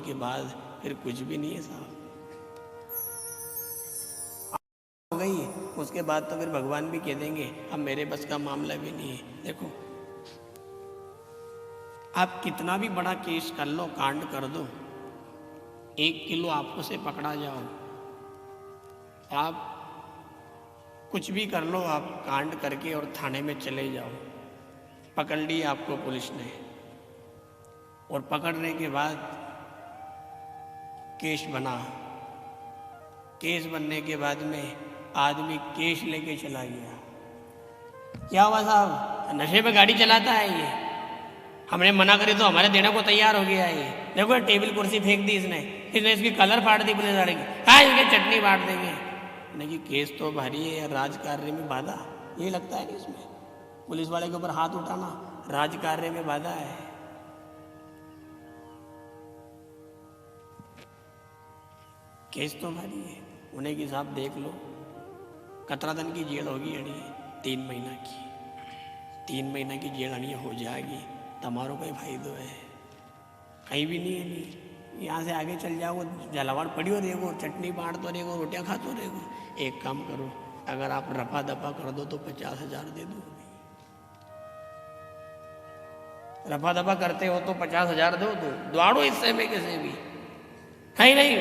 के बाद फिर कुछ भी नहीं है साहब, हो गई। उसके बाद तो फिर भगवान भी कह देंगे अब मेरे बस का मामला भी नहीं है। देखो आप कितना भी बड़ा केस कर लो, कांड कर दो, 1 किलो आपको से पकड़ा जाओ, आप कुछ भी कर लो, आप कांड करके और थाने में चले जाओ, पकड़ लिया आपको पुलिस ने, और पकड़ने के बाद केस बना, केस बनने के बाद में आदमी केस लेके चला गया। क्या हुआ साहब, नशे में गाड़ी चलाता है ये, हमने मना करी तो हमारे देने को तैयार हो गया ये, देखो टेबल कुर्सी फेंक दी इसने इसकी कलर फाड़ दी पुलिस वाले की, हाँ इनके चटनी फाड़ देंगे। नहीं कि केस तो भारी है, राजकार्य में बाधा, ये लगता है कि इसमें पुलिस वाले के ऊपर हाथ उठाना राजकार्य में बाधा है। केस तो भारी है, उन्हें की साहब देख लो, 17 दिन की जेल होगी अड़ी, 3 महीना की, 3 महीना की जेल अड़ी हो जाएगी, तुम्हारो कोई फायदो है, कहीं भी नहीं है। नहीं यहाँ से आगे चल जाओ, जलावड़ पड़ी हो रहेगो, चटनी बांट तो रहेगो, रोटियाँ खा तो रहेगो। एक काम करो, अगर आप रफा दफा कर दो तो 50,000 दे दो, रफा दफा करते हो तो 50,000 दो, दौड़ो हिस्से में किसी भी, कहीं नहीं।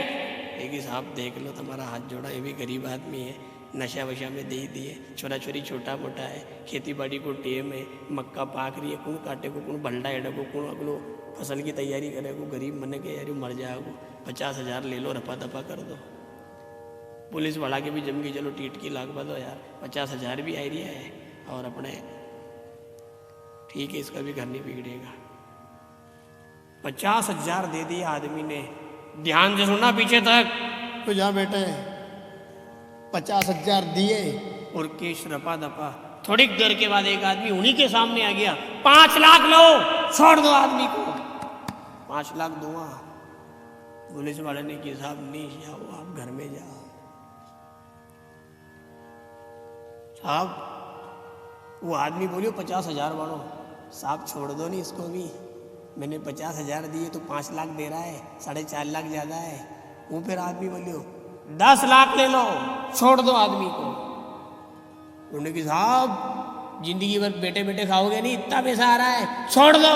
लेकिन साहब देख लो, तुम्हारा हाथ जोड़ा, ये भी गरीब आदमी है, नशा वशा में दे दिए, छोरा छोरी छोटा मोटा है, खेती बाड़ी को टेम है, मक्का पाक रही है, कौन काटे को, कौन बल्डा एडे को, कौन अगलो फसल की तैयारी करे को, गरीब मन के यार मर जाएगो, 50,000 ले लो, रफा दफा कर दो। पुलिस वाला के भी जम गई, चलो टीट की लाख बदो यार, 50,000 भी आइडिया है, और अपने ठीक है इसका भी घर नहीं बिगड़ेगा। 50,000 दे दिया आदमी ने, ध्यान से सुनना पीछे तक, तो जा बेटे 50,000 दिए और केस रफा दफा। थोड़ी देर के बाद एक आदमी उन्हीं के सामने आ गया, 5 लाख लो, छोड़ दो आदमी को, 5 लाख दूंगा। पुलिस वाले ने कि साहब नहीं जाओ, आप घर में जाओ। साहब वो आदमी बोलियो 50,000 बढ़ो, साहब छोड़ दो नहीं इसको भी, मैंने 50,000 दिए तो 5 लाख दे रहा है, 4.5 लाख ज़्यादा है। वो फिर आदमी बोलियो 10 लाख ले लो, छोड़ दो आदमी को। उन्होंने कहा साहब जिंदगी भर बेटे बेटे खाओगे नहीं, इतना पैसा आ रहा है, छोड़ दो।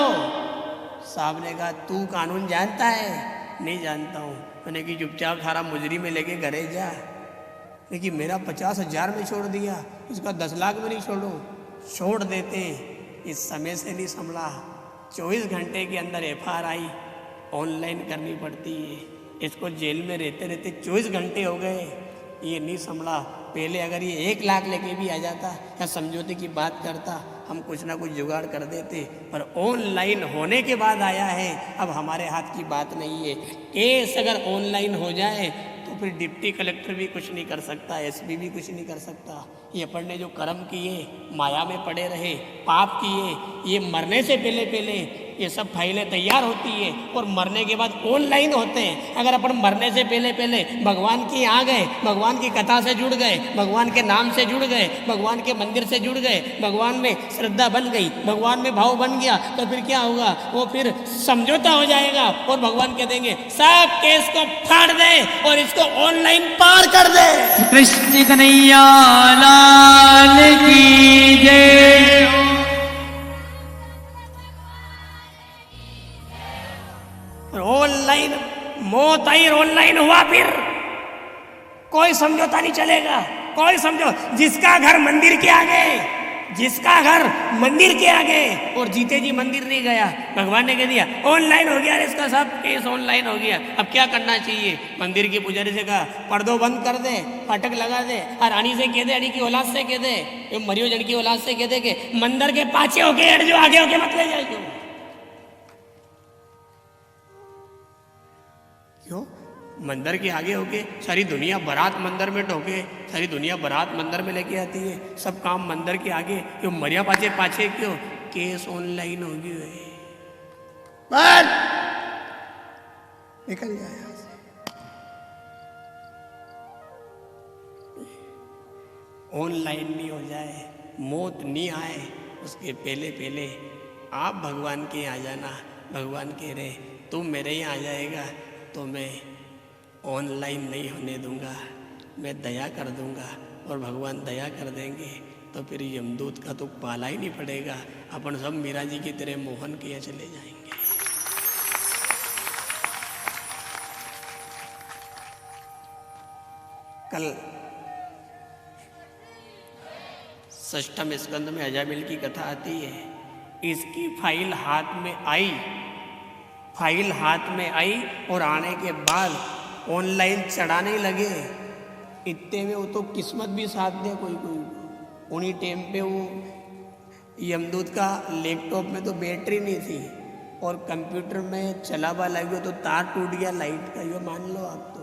साहब ने कहा तू कानून जानता है? नहीं जानता हूँ। मैंने कि चुपचाप सारा मुजरी में लेके घरे जा। लेकिन मेरा 50,000 में छोड़ दिया, इसका 10 लाख में नहीं छोड़ो, छोड़ देते। इस समय से नहीं संभला, 24 घंटे के अंदर FRI ऑनलाइन करनी पड़ती है। इसको जेल में रहते रहते 24 घंटे हो गए, ये नहीं संभला। पहले अगर ये 1 लाख लेके भी आ जाता या समझौते की बात करता, हम कुछ ना कुछ जुगाड़ कर देते, पर ऑनलाइन होने के बाद आया है, अब हमारे हाथ की बात नहीं है। केस अगर ऑनलाइन हो जाए तो फिर डिप्टी कलेक्टर भी कुछ नहीं कर सकता, SP भी कुछ नहीं कर सकता। ये अपन ने जो कर्म किए, माया में पड़े रहे, पाप किए, ये मरने से पहले पहले ये सब फाइलें तैयार होती है और मरने के बाद ऑनलाइन होते हैं। अगर अपन मरने से पहले पहले भगवान की आ गए, भगवान की कथा से जुड़ गए, भगवान के नाम से जुड़ गए, भगवान के मंदिर से जुड़ गए, भगवान में श्रद्धा बन गई, भगवान में भाव बन गया, तो फिर क्या होगा, वो फिर समझौता हो जाएगा और भगवान कह देंगे सब केस को फाड़ दे और इसको ऑनलाइन पार कर दे। कृष्ण कन्हैया लाल की जय। ऑनलाइन मौत आई, ऑनलाइन हुआ, फिर कोई समझौता नहीं चलेगा, कोई समझो। जिसका घर मंदिर के आगे, जिसका घर मंदिर के आगे, और जीते जी मंदिर नहीं गया, भगवान ने कह दिया ऑनलाइन हो गया, इसका सब केस ऑनलाइन हो गया। अब क्या करना चाहिए? मंदिर के पुजारी से कहा पर्दो बंद कर दे, फाटक लगा दे, और अणी से कह दे, अणी की औलाद से कह दे, मरियो जन की औलाद से कह दे कि मंदिर के पाछे होके हट जो, आगे होके मत ले जाइयो। क्यों? मंदिर के आगे होके सारी दुनिया बारात मंदिर में ढोके, सारी दुनिया बारात मंदिर में लेके आती है, सब काम मंदिर के आगे, क्यों मरिया पाछे पाछे क्यों? केस ऑनलाइन हो गया है, बस निकल जाए यहाँ से। ऑनलाइन नहीं हो जाए, मौत नहीं आए, उसके पहले पहले आप भगवान के आ जाना। भगवान कह रहे तू मेरे यहाँ आ जाएगा तो मैं ऑनलाइन नहीं होने दूंगा, मैं दया कर दूंगा और भगवान दया कर देंगे तो फिर यमदूत का तो पाला ही नहीं पड़ेगा, अपन सब मीरा जी की तरह मोहन के यहाँ चले जाएंगे। कल षष्ठम स्कंद में अजामिल की कथा आती है। इसकी फाइल हाथ में आई और आने के बाद ऑनलाइन चढ़ाने लगे। इतने में वो तो किस्मत भी साथ दे कोई उन्हीं टाइम पे वो यमदूत का लैपटॉप में तो बैटरी नहीं थी और कंप्यूटर में चलावा लगे तो तार टूट गया लाइट का, ये मान लो आप।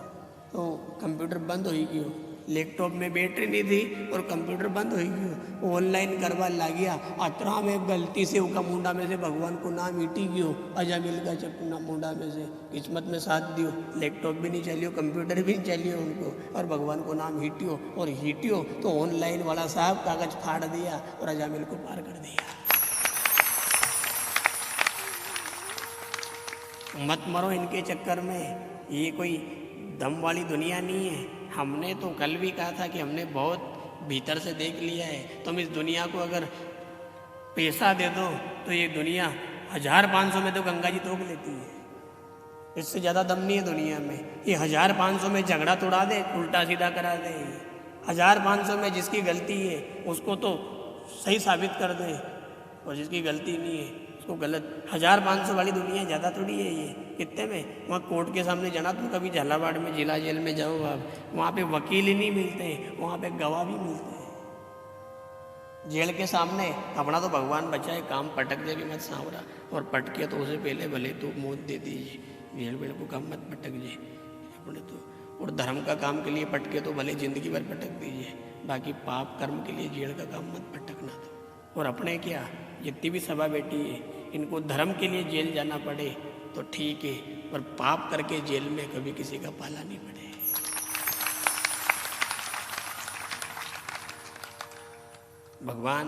तो कंप्यूटर बंद हो गयो, लैपटॉप में बैटरी नहीं थी और कंप्यूटर बंद हो गयो, ऑनलाइन करवा ला गया। अतरा में गलती से उसका मुंडा में से भगवान को नाम हीटी गयो, अजामिल का चपना मुंडा में से किस्मत में साथ दियो, लैपटॉप भी नहीं चलियो, कंप्यूटर भी नहीं चलियो उनको, और भगवान को नाम हीटियो तो ऑनलाइन वाला साहब कागज फाड़ दिया और अजामिल को पार कर दिया। मत मरो इनके चक्कर में, ये कोई दम वाली दुनिया नहीं है। हमने तो कल भी कहा था कि हमने बहुत भीतर से देख लिया है। तुम इस दुनिया को अगर पैसा दे दो तो ये दुनिया 1500 में तो गंगा जी तोड़ लेती है, इससे ज़्यादा दम नहीं है दुनिया में। ये 1500 में झगड़ा तोड़ा दे, उल्टा सीधा करा दे। 1500 में जिसकी गलती है उसको तो सही साबित कर दे और जिसकी गलती नहीं है उसको गलत। 1500 वाली दुनिया ज़्यादा थोड़ी है ये। कितने में वहाँ कोर्ट के सामने जाना, तुम कभी झालावाड़ में जिला जेल में जाओ आप, वहाँ पे वकील ही नहीं मिलते, वहाँ पे गवाह भी मिलते हैं। जेल के सामने अपना तो भगवान बचाए, काम पटक दे भी मत सांवरा, और पटके तो उसे पहले भले तो मौत दे दीजिए, जेल वेल को काम मत पटक जाए अपने तो। और धर्म का काम के लिए पटके तो भले जिंदगी भर पटक दीजिए, बाकी पाप कर्म के लिए जेल का काम मत पटकना। तो और अपने क्या जितनी भी सभा बैठी है, इनको धर्म के लिए जेल जाना पड़े तो ठीक है, पर पाप करके जेल में कभी किसी का पाला नहीं पड़े। भगवान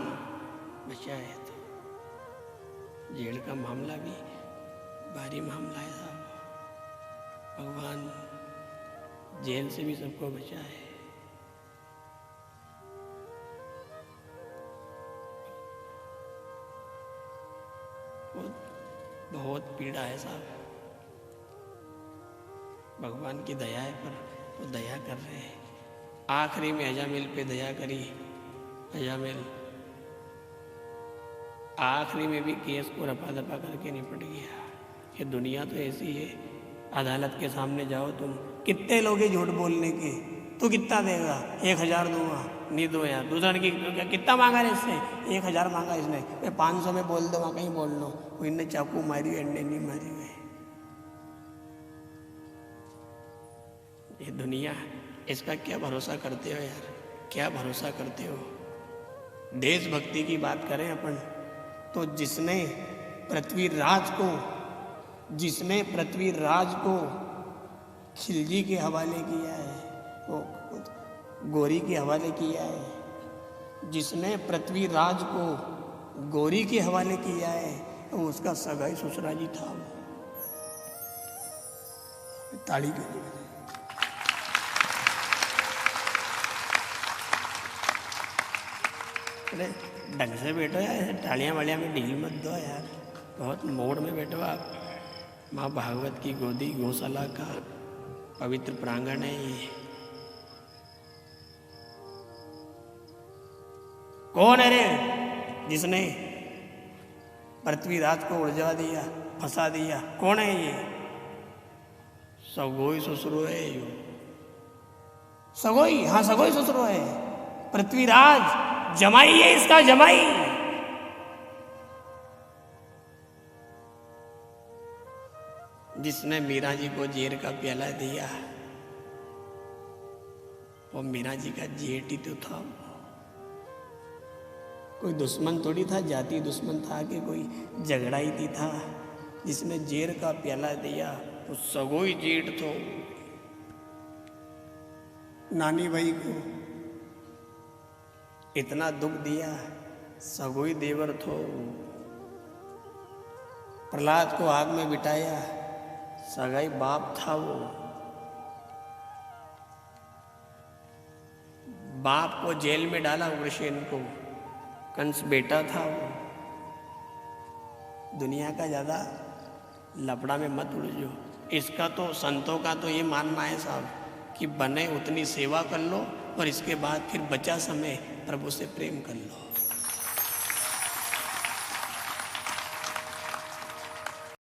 बचाए। तो जेल का मामला भी भारी मामला है साहब, भगवान जेल से भी सबको बचाए। बहुत पीड़ा है साहब, भगवान की दया है, पर वो दया कर रहे हैं। आखिरी में अजामिल पे दया करी, अजामिल आखिरी में भी केस को रफा दफा करके निपट गया। ये दुनिया तो ऐसी है, अदालत के सामने जाओ तुम, कितने लोग हैं झूठ बोलने के, तू कितना देगा? 1000 दूंगा, नहीं दो यार। दूसरा की कितना मांगा है इससे? 1000 मांगा इसने, मैं 500 में बोल दूंगा, कहीं बोल लो। इनने चाकू मारी हुई, अंडे नहीं मारी हुई। ये दुनिया, इसका क्या भरोसा करते हो यार, क्या भरोसा करते हो? देशभक्ति की बात करें अपन तो जिसने पृथ्वीराज को खिलजी के हवाले किया है, वो गौरी के हवाले किया है। जिसने पृथ्वीराज को गौरी के हवाले किया है तो उसका सगाई ससुरा जी था। ताली के लिए अरे ढंग से बैठो यार, तालियां वालियां में ढील मत दो यार, बहुत मोड़ में बैठो आप। माँ भागवत की गोदी गौशाला का पवित्र प्रांगण है ये। कौन है रे जिसने पृथ्वीराज को उलझा दिया, फंसा दिया? कौन है ये? सगोई ससुरो है यो, सगोई, हाँ सगोई ससुरो है। पृथ्वीराज जमाई है इसका, जमाई। जिसने मीरा जी को जेर का प्याला दिया वो मीरा जी का जेठ ही तो था, कोई दुश्मन थोड़ी था, जाति दुश्मन था कि कोई झगड़ा ही थी था। जिसने जेर का प्याला दिया वो सगोई जेठ थो। नानी भाई को इतना दुख दिया, सगोई देवर थो। प्रहलाद को आग में बिठाया, सगाई बाप था वो, बाप को जेल में डाला उग्रसेन को, कंस बेटा था वो। दुनिया का ज़्यादा लफड़ा में मत उलझो। इसका तो संतों का तो ये मानना है साहब कि बने उतनी सेवा कर लो और इसके बाद फिर बचा समय प्रभु से प्रेम कर लो।